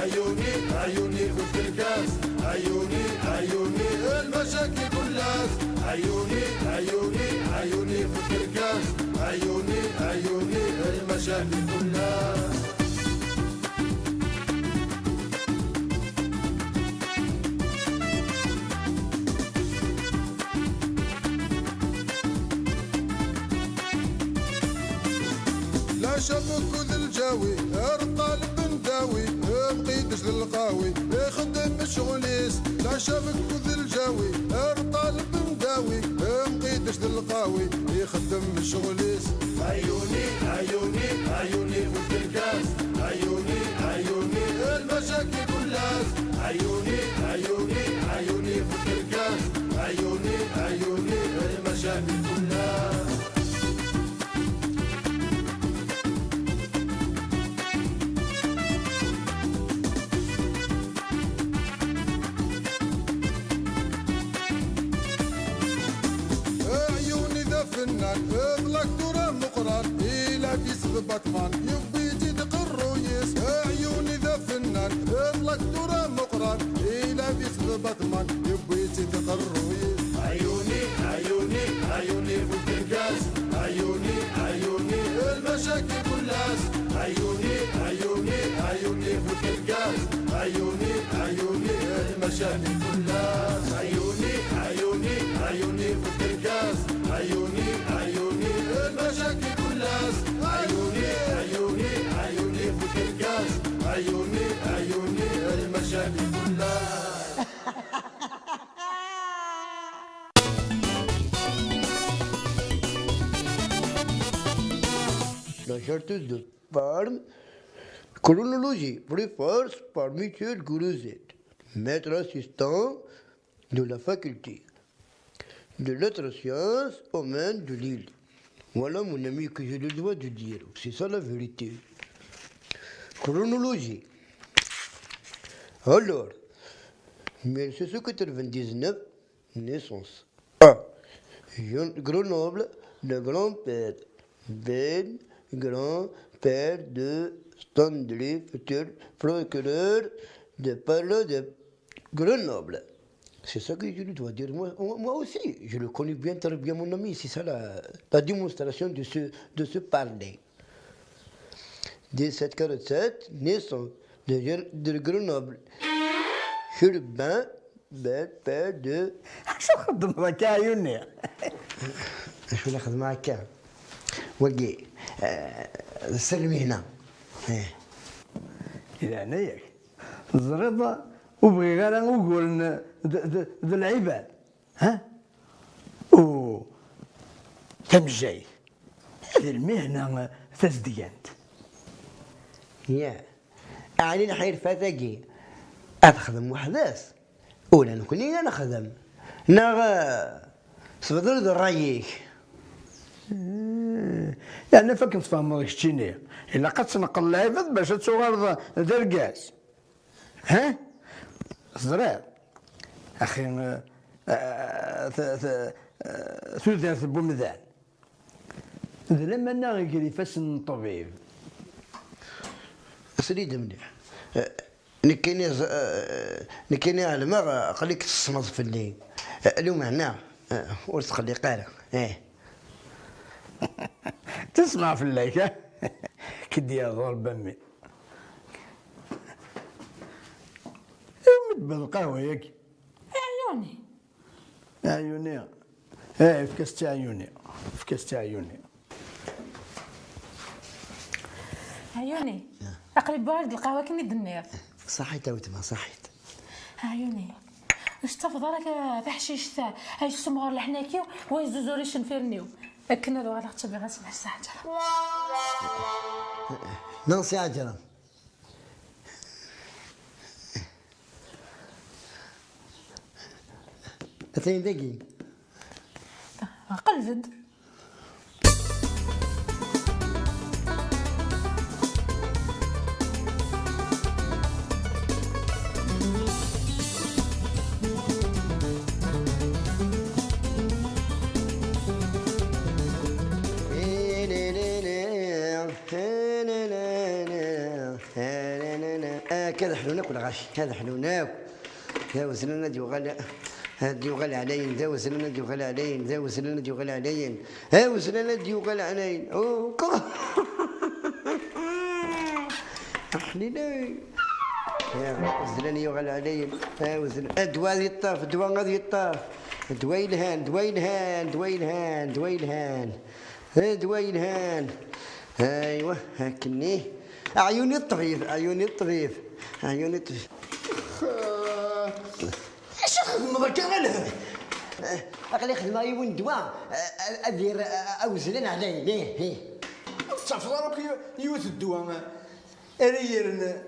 عيوني عيوني فوت الكاس، عيوني عيوني المشاكل كلها، عيوني عيوني عيوني فوت الكاس، عيوني عيوني المشاكل كلها. لا شبك وذا الجاوي الطالب نداوي بقيتش للقاوي يخدم الشغليس، لا شبك وذا الجاوي الطالب نداوي بقيتش للقاوي يخدم الشغليس. عيوني عيوني عيوني فوت الكاس، عيوني عيوني المشاكل كلها، عيوني عيوني عيوني فوت الكاس، عيوني عيوني المشاكل كلها. اطلق دورة مقران إلى في سب بطمان يبي يزيد قرويس، عيوني ذا فنان اطلق دورة مقران إلى في سب بطمان يبي يزيد قرويس. عيوني عيوني عيوني فوت الكاس، عيوني عيوني المشاكل كلها، عيوني عيوني عيوني فوت الكاس، عيوني عيوني المشاكل كلها، عيوني عيوني عيوني فوت الكاس، عيوني عيوني المشاكل كلها، عيوني عيوني عيوني فوت الكاس، عيوني عيوني المشاكل كلها. La chanteuse de Parme, chronologie préface par Michel Gourouzet, maître assistant de la faculté de lettres sciences humaines de Lille. Voilà mon ami que j'ai le droit de dire, c'est ça la vérité. Chronologie. Alors, 1799, naissance. A. Grenoble, le grand-père. B. Grand-père de Stanley, futur procureur de Parle de Grenoble. C'est ça que je lui dois dire. Moi aussi, je le connais bien, très bien, mon ami. C'est ça la démonstration de ce parler. 1747, naissance de Grenoble. Urbain, père de... شو خدم هكا عيوني؟ شو اللي خدم هكا؟ وقي سلمي هنا. إذا أنا ياك زريضة وبغي غير نقول ذو العباد ها و تمجاي هذه المهنة تزديانت يا يعني نحير فاتاكي أتخدم وحداس ولا نكوني أنا خدم صبر ذو رايك يعني فاك نتفهم داك الشيء الا قد تنقل العباد باش تغرض دركاس ها زرار اخي ثلث بومذان لما ناغي فاس طبيب سريد مليح نكيني على ما خليك تصمد في الليل اليوم هنا وتخلي قارة تسمع في الليل كدي يا ضرب بمي يوم بالقهوة ياك عيوني عيوني في كاس تاع عيوني في كاس تاع عيوني عيوني اقرب بارد القهوه كني دنير صحيت وتما صحيت عيوني واش تفضل راك تحشيش تاع هاي السمغور اللي حناكيو وين زوزوري شنفيرنيو اكن هذا غلط تبي غاسل الساعه ناصي عجرة اثنين دقيق قلبد كذا حلوناك ولا غاشي هذا حلوناك ذا وزلنا دي وغلا هادي وغلا علين ذا وزلنا دي وغلا علين ذا وزلنا دي وغلا علين ها وزلنا دي وغلا علين حليلي يا وزلنا وغلا علين ها وزلنا الدواء ذي الطاف الدواء غادي الطاف دواء الهان دواء الهان دواء الهان دواء الهان دواء الهان ايوه هاكني عيوني الطبيب عيوني الطبيب عيوني الطبيب اش خدمة كامل اقلي خدمة يوين دواء ادير اوزلن علي ليه صافي راك يوث الدواء اريرن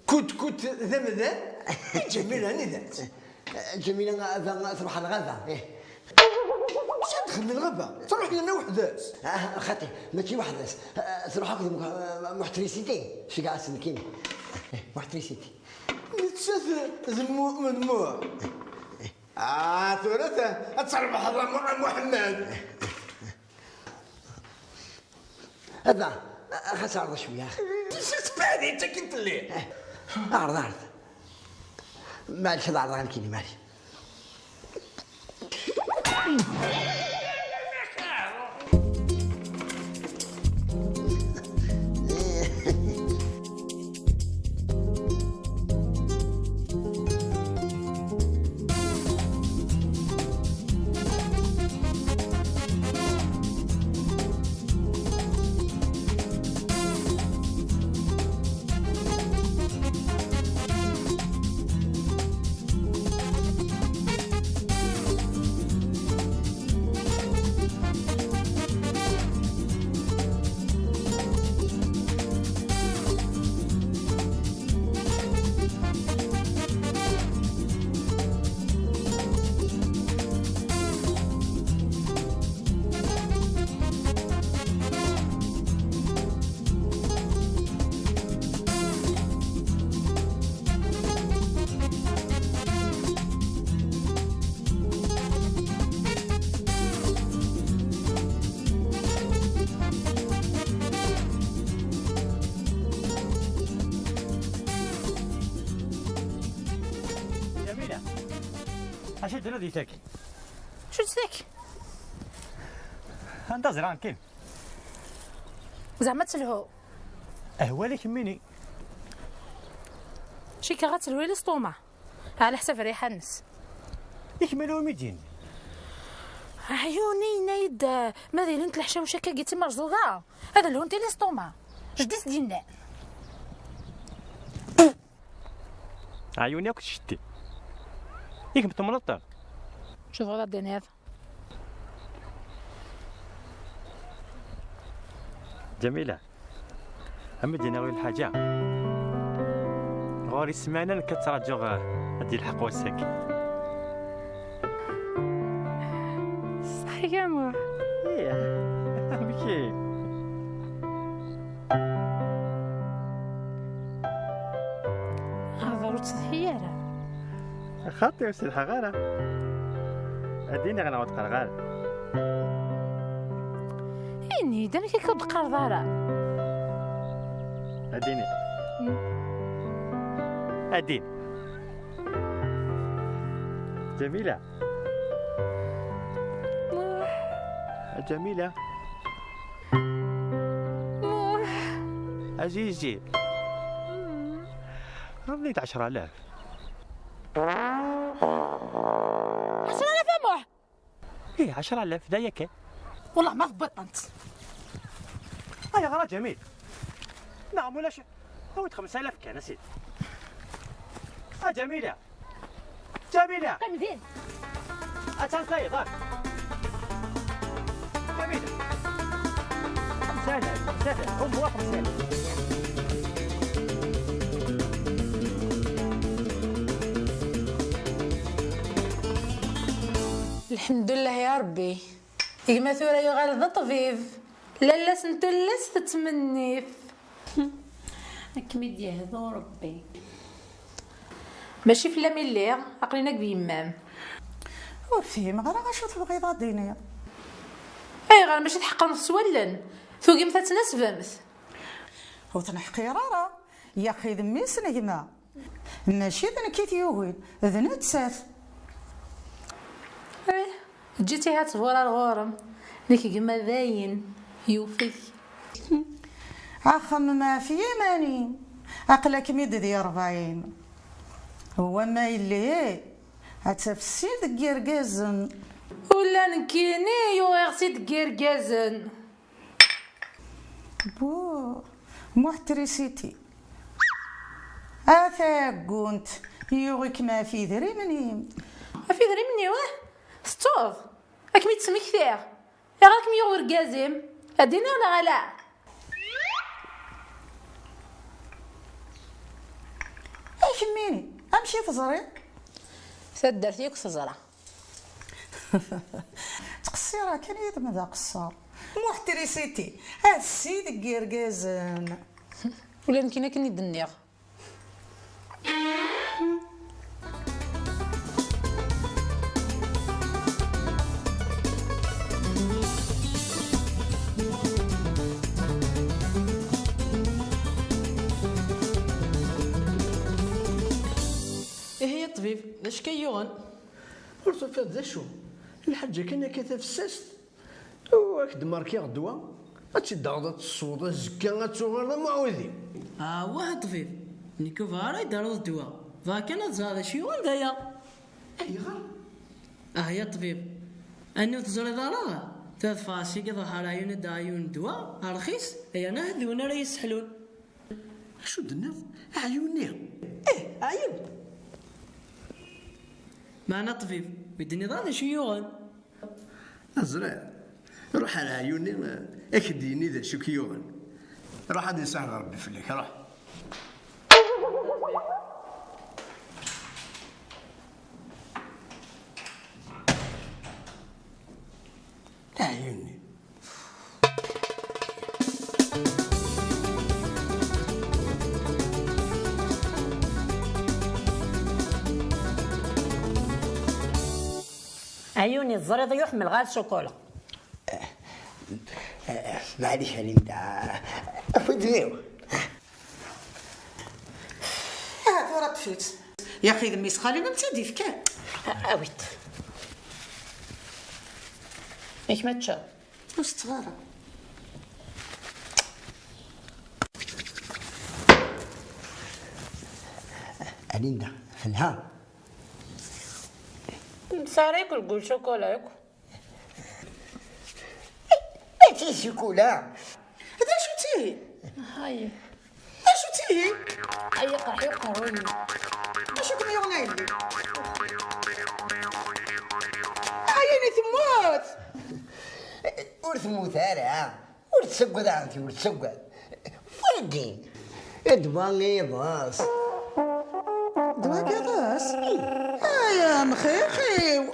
كوت ذمذان جميلة ندات جميلة تروح الغابة شاد تخدم الغابة تروح لنا وحدات خاطي ماشي وحدات تروح هاك محتريسيتي شي كاع سنكين محتريسيتي نتسات مدموع ثلاثة تصرف حضر محمد هذا خاص عرض شوية تسبعني انت كنت الليل عرض معلش هذا عرض غنكيني معلش أشد الذي تاكل شو تساك أنت زران كيف زعما تلهو أهوالك مني شي كغتلهو لسطومة على حساب ريحة النس يكملوا 200 عيوني نايد ماذا لنت الحشا وشكا قلتي مرزوقة هذا اللي انت لسطومة جديت ديالنا عيوني كنت شتي يكم تملطر شوف غدا الدين هذا جميلة أما دينا غير الحاجة غوري سمعنا كتراجع هادي الحق والساك صحيح يا مو ايه بكي هذا روت سيارة خاطي وسي الحغارة أديني غنعود قرغار إني دانا كي كود قرضارة أديني أدين جميلة جميلة عزيزي رميت 10,000 10,000 يا موح ايه 10,000 دايك والله ما ضبطت هيا غرا جميل نعم ولا شيء هو 5,000 كان نسيت جميلة جميلة قيم زين أتنسي ضاك جميلة 5,000 هم 5,000 الحمد لله يا ربي إيما ثورة يغال طبيب لالا سنتو لاس تتمنيف كمي يهدو ربي ماشي في لاميلي عقليناك بيمام وفهم غير غاشو تبغي غاديني اي غير ماشي تحقر نفس ولن ثوقي مثلا تناسبمت هو تنحقي رارا يا اخي ذمي سنجمه ماشي ذا نكيت يوغين ذا نتسات. جيتي هات فورا الغورم ليك كما باين يوفيك. أخم ما في يماني أقلك ميد ذي 40 هو ما يلي هتفسير ذي رقازن ولا نكيني يغسي دكيركازن بو محترسيتي أثاقونت يوغيك ما في ذري مني ما في دري مني واه ستوف راك ميتسمي كثير يا راك ميغور كازم هادينا ولا غلا ايش ميني امشي تزري سدرتيك تزرع تقصيرها كان يد ماذا قصار محترسيتي هاد السيد كيركازن ولا يمكن كني دنيغ إيه هي الطبيب لاش كيوغن قلت فات ذا شو الحاجة كان كتفسست واكد ماركي غدوة هادشي داغدا الصودا الزكا غتوغر معوذي واه الطبيب نيكو فارا يدارو الدواء فكان تزاد شيوغن دايا اي غير يا الطبيب أنو تزري دارا ثلاث فاسي كذا حرايون دايون دواء رخيص هي أنا هذونا راه يسحلون شو دنيا عيوني عيون معنا الطبيب بدني ضاد شيوغن أزرع روح على عيوني اكديني ذا شو كيوغن روح هذا يسهل ربي فيك روح عيوني عيوني الزريض يحمل غير شوكولا. معليش علي انت افدنيو هذا طفيت يا اخي الميس خالي نمتدي فكان اويت ايش ما تشا مستغرب علينا في الها ساري يقول شوكولا ياكل ماشي شوكولا هذا شو تي هاي شو تي هاي قرح يقروني شو كم يوم نايلي عيني تموت ورث موثارة ورث سقد عندي ورث سقد فردين ادواني باص دواك يا غاس يا مخيخي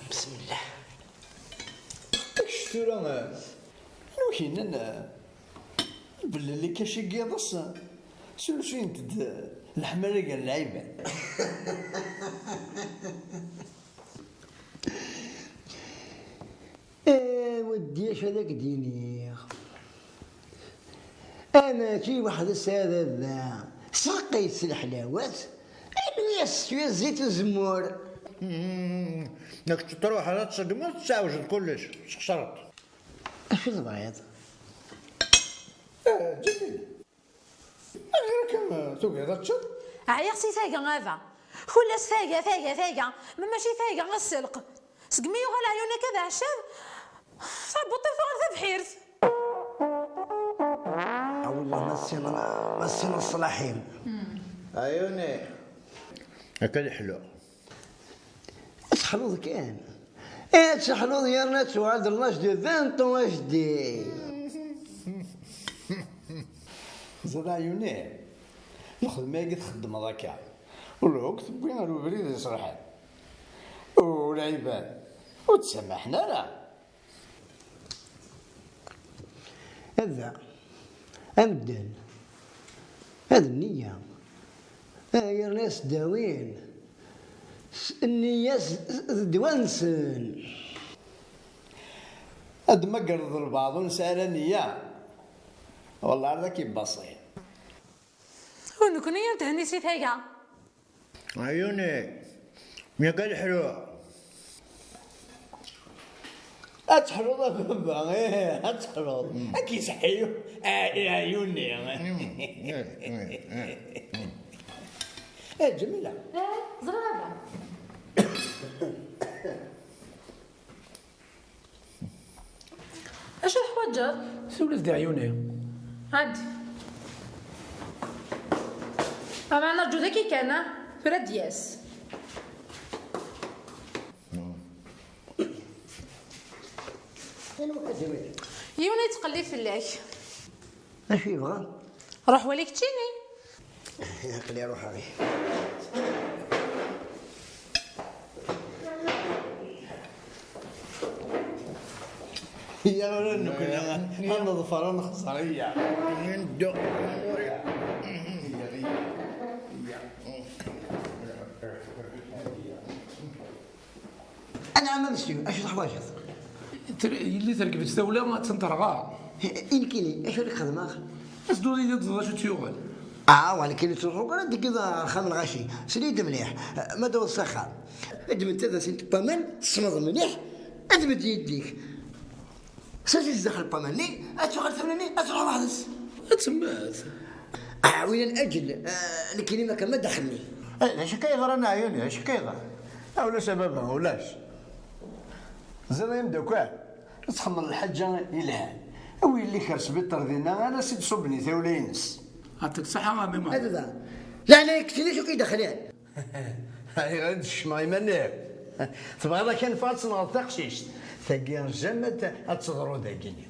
بسم الله شتورا نوكينا باللي كاشي قيضص سلسين تد الحمارة قال العيبة ودي اش هذاك ديني انا كي واحد السادة ذا ساقيت الحلاوات يس شوية زيت وزمور انك تروح على تصدمات تساوج كلش خسرت اش البيض جميل غير كم تقعد تشد عيا خصي فايقة هذا خلاص فايقة ماشي فايقة السلق سقمي وغلا عيونك كذا عشان صابوطي فوق بحيرت والله ما السنة الصلاحين عيوني اكل حلو تحلوض كان تحلوض يا ناس وعد الله جديد انتم واش دي زاد عيوني الخدمة قد تخدم هذاك والعوق تبين له بريد يصرحان والعباد وتسامحنا لا هذا أمدن هذا النية يا ناس داوين النياس دوانسن هاد ما قرض البعض ونسال نية والله هذاك يبصين ونكون يا تهني سي ثاقة عيوني ميا قال حلوة اتحرض بابا اتحرض اكي صحيو عيوني جميلة زرابة اش الحواجر؟ سولف دي عيوني عادي اما نرجو ذاكي كان فرا دياس يونا يتقلي فلاك اش يبغى؟ روح وليك تشيني خليها روح عليه يا ولد كنا نظفر نخسر هي ندو انا عمل شنو اش الحوايج اللي تركبت دولة ما تنطرغا يمكن اش راك خدمه اسدو دي تزغا شو تيوغل ولكن تروح انا ديك كذا خام الغاشي سليد مليح ما دور السخان ادمت هذا سنت بامان تصمد مليح ادمت يديك ساجي تدخل باماني اتشغل ثمني اتروح واحدس تسمات وين الاجل الكلمه كما دخلني اش كيغرى انا عيوني اش كيغرى ولا شبابها ولاش زين دوكا تخمر الحاجه يلهان وين اللي كرس بيطر دينا انا سيد صبني ثاولا ينس عطيك الصحة ما ميمون هذا لا لا كتير شو كيدخلين هاي غير الشماي منير تبغى هذا كان فاتس نهار تقشيش ثقي رجال تضرو داكيني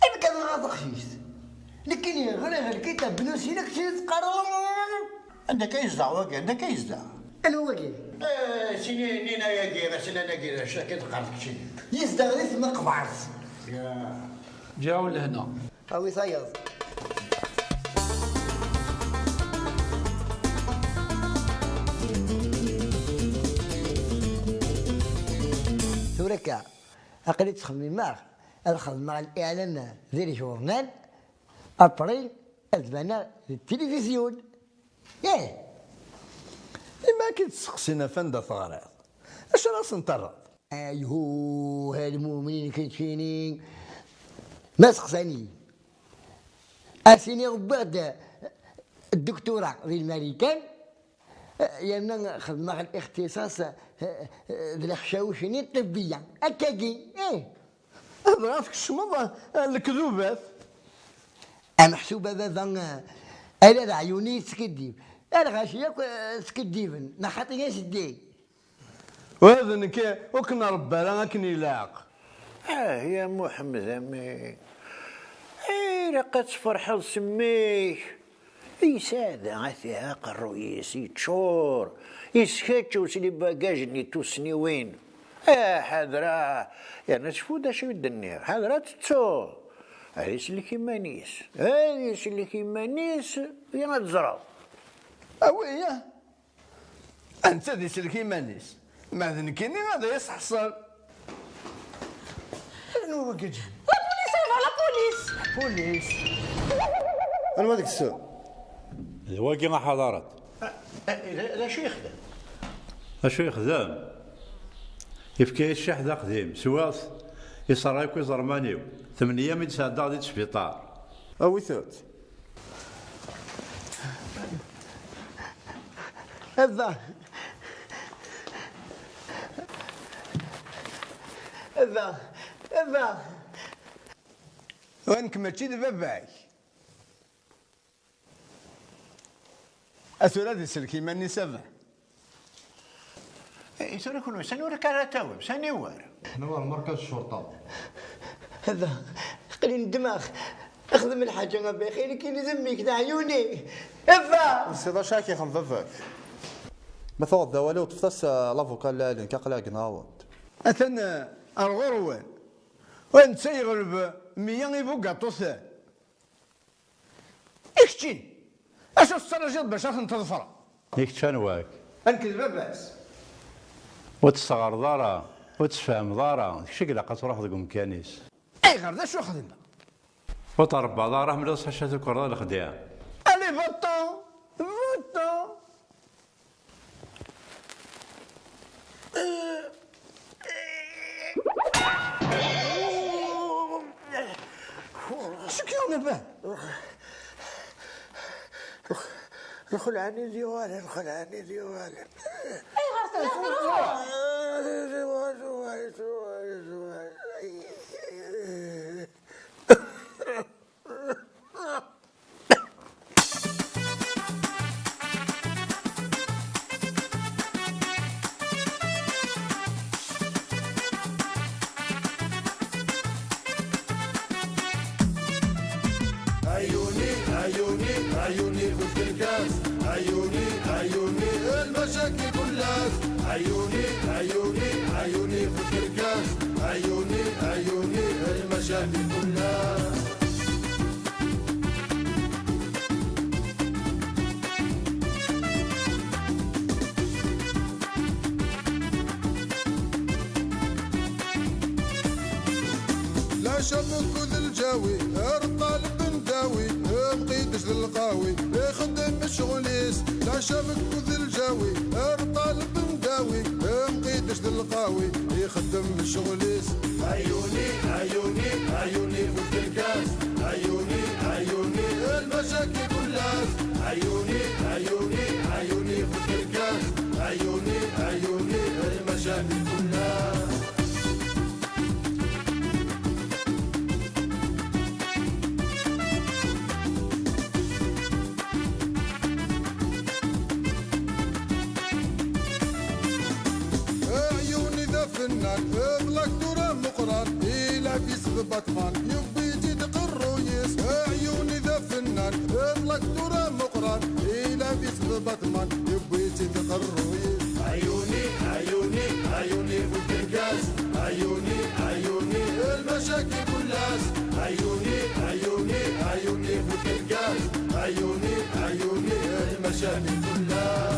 اي كان غاض خشيش لكن غير الكتاب بنوسينا كتير تقرر عندك يزدع واقع عندك يزدع انا هو كي سيني نينا يا كيرا سينا كيرا شاكيت قارتك شي يزدغ ريث ما قبعت جاو لهنا هاوي صياد ثوركا أقلت تخمم معك أدخل مع الإعلان ذي جورنال أبريل أذبنا التلفزيون ياه ما كيتسقسينا فندا ثغرات اش راس نطرد أيهو هالمؤمنين كيتفيني ما سقساني أسيني بعد الدكتوراه في الأمريكان يانا خدمة الاختصاص الحشاوشين الطبية أكاكي هضرات الشمضة الكذوبات محسوبة بابا أنا عيوني سكديف أنا غاشيك سكديفن ما خاطيناش الدين وهذا نكا وكنا ربنا كني لاق يا محمد امي لقد تفرحل سميك يساعد عثيها قرويس يتشور يسكتشو سلي باكاجني توسني وين حضرة يعني شفو دا شو الدنيا حضرة تتو هذيس اللي كيما نيس هذيس اللي كيما نيس يا ما تزرعو أويا أنت ديس اللي كيما نيس ما ذنكيني هذا يسحصل أنا هو كيجي لا بوليس بوليس انا ما ديك السوق الواقي ما حضرت لا شو يخدم اشو يخدم يفكي الشح ذا قديم سواث يصرايكو زرمانيو 8 من ساعة دي السبيطار اوي ثوت هذا وينك ماشي دباباك أثورة دي سلكي ماني سبع يسوري كل سنورك على توب سنوار نوار مركز الشرطة هذا قليل الدماغ اخدم الحاجة ما بخير كي نزميك دا عيوني هذا السيدة شاكي خم ففاك مثلا الدوالي وتفتس لافوكا لالين كاقلاق ناوض أثن الغروان وين تسيغلب 100 يبقى طوثان اكتين اش السرجات باش تنتظفر نيك تشانواك انكذب باس وتستغر دارا وتفهم دارا كشي قلقة تروح ذوك مكانيس. اي غير ذا شو خدمنا وتربى دارا من الصحة تكرر الخديعة. الي فوتو شو كيون به؟ الخلعني ديوالي الخلعني ديوالي. اي غير تروح. عيوني خذ الكاس عيوني المشاكل كلها عيوني خذ الكاس عيوني المشاكل كلها. لا شبك كل الجاوي الطالب نداوي مقيدش للقاوي يخدم الشغليس. لا شبك كل الجاوي الطالب نداوي مقيدش للقاوي يخدم الشغليس. عيوني فوق الكاس عيوني المشاكل كلها عيوني فوق الكاس عيوني المشاكل كلها. فنان اغلق دورة مقران إلى في سبب بطمان يبي يجيد قرويس. عيوني ذا فنان اغلق دورة مقران إلى في سبب بطمان يبي يجيد قرويس. عيوني فوق الكاس عيوني المشاكل كلها عيوني فوق الكاس عيوني المشاكل كلها.